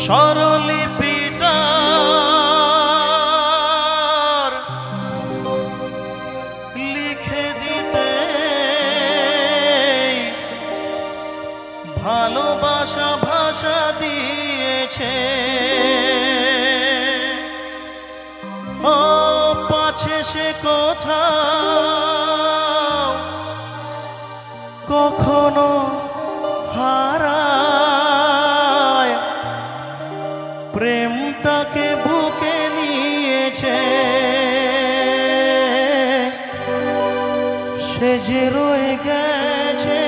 স্বরলিপিটার লিখে দিতে ভালোবাসা ভাষা দিয়েছে। ও পাছে সে কোথাও কখনো হারায়, প্রেম তাকে বুকে নিয়েছে। সে যে রয়ে গেছে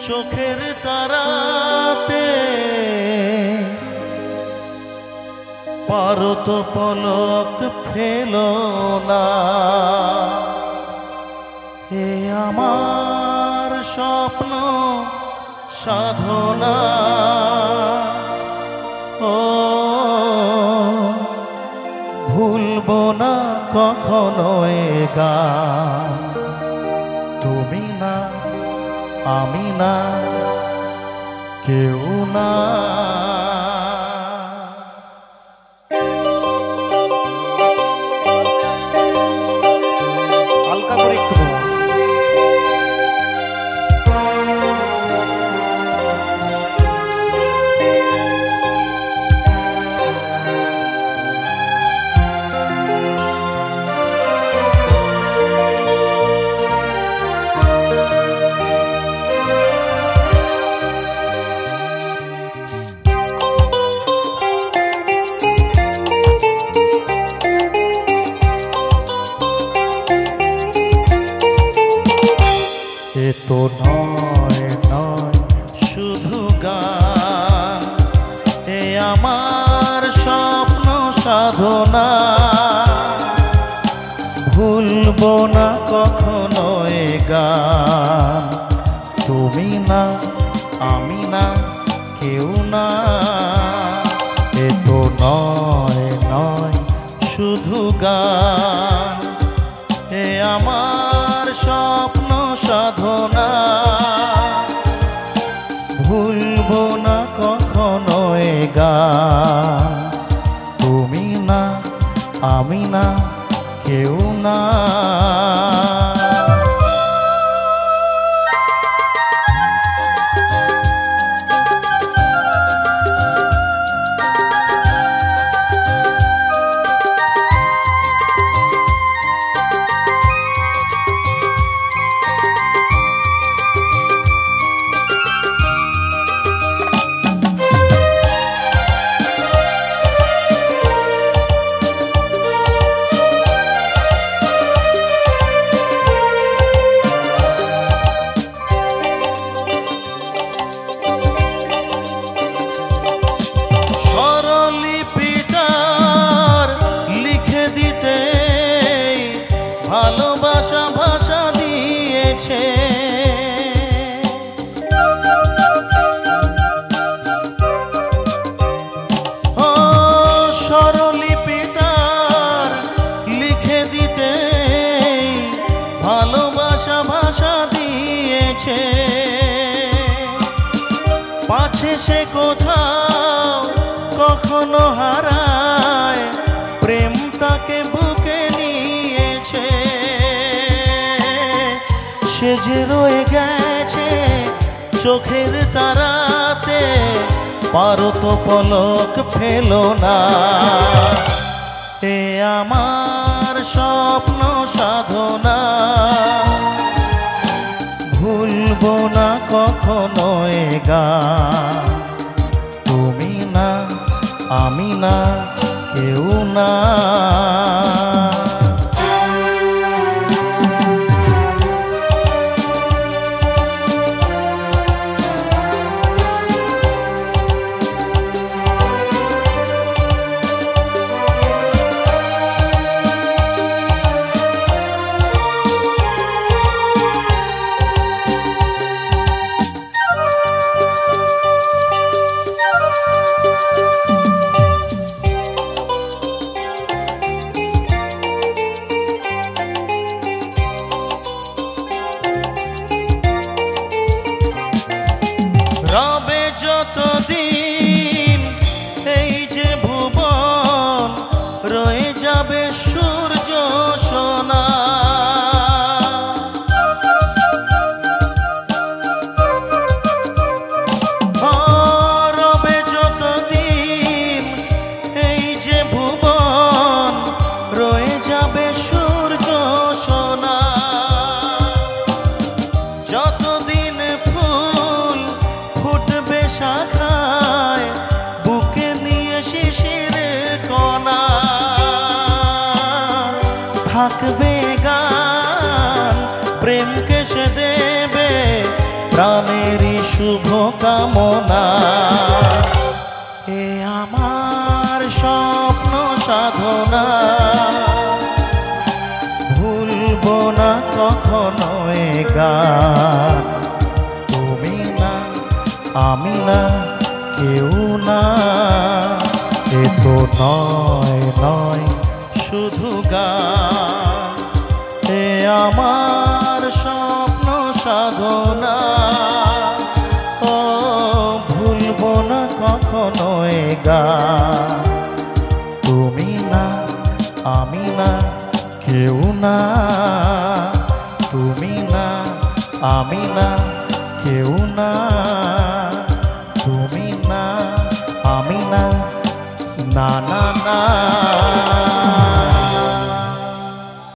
চোখের তারাতে, পারত পলক ফেলো না। এ আমার স্বপ্ন সাধনা, ও ভুলবো না কখনো এ গান। তুমি না আমি না কেউ না। হালকা করে একটু তো নয় নয় শুধু গান, এ আমার স্বপ্ন সাধনা। ভুলবো না কখনো এ গান। তুমি না আমি না কেউ না। এ তো নয় নয় শুধু গান, এ আমার স্বপ্ন সাধনা। ভুলবো না কখনো এ গান। তুমি না আমি না কেউ না। ভালোবাসা ভাষা দিয়েছে। ও স্বরলিপিটার লিখে দিতে ভালোবাসা ভাষা দিয়েছে। পাছে সে কোথাও কখনো হারায়, প্রেম তাকে বুকে নিয়েছে। সে যে রয়ে গেছে চোখের তারাতে, পারত পলক ফেলো না। এ আমার স্বপ্ন সাধনা। ভুলবো না কখনো এ গান। তুমি না আমি না কেউ না। যতদিন না। এ আমার স্বপ্ন সাধনা, ভুলবো না কখনো এ গান। তুমি না, আমি না, কেউ না, এ তো নয় নয় শুধু গান। এ আমার স্বপ্ন সাধনা, ও ভুলবো না কখনো এ গান। তুমি না, আমি না, কেউ না, তুমি না, আমি না, কেউ না, তুমি না, আমি না, না না না।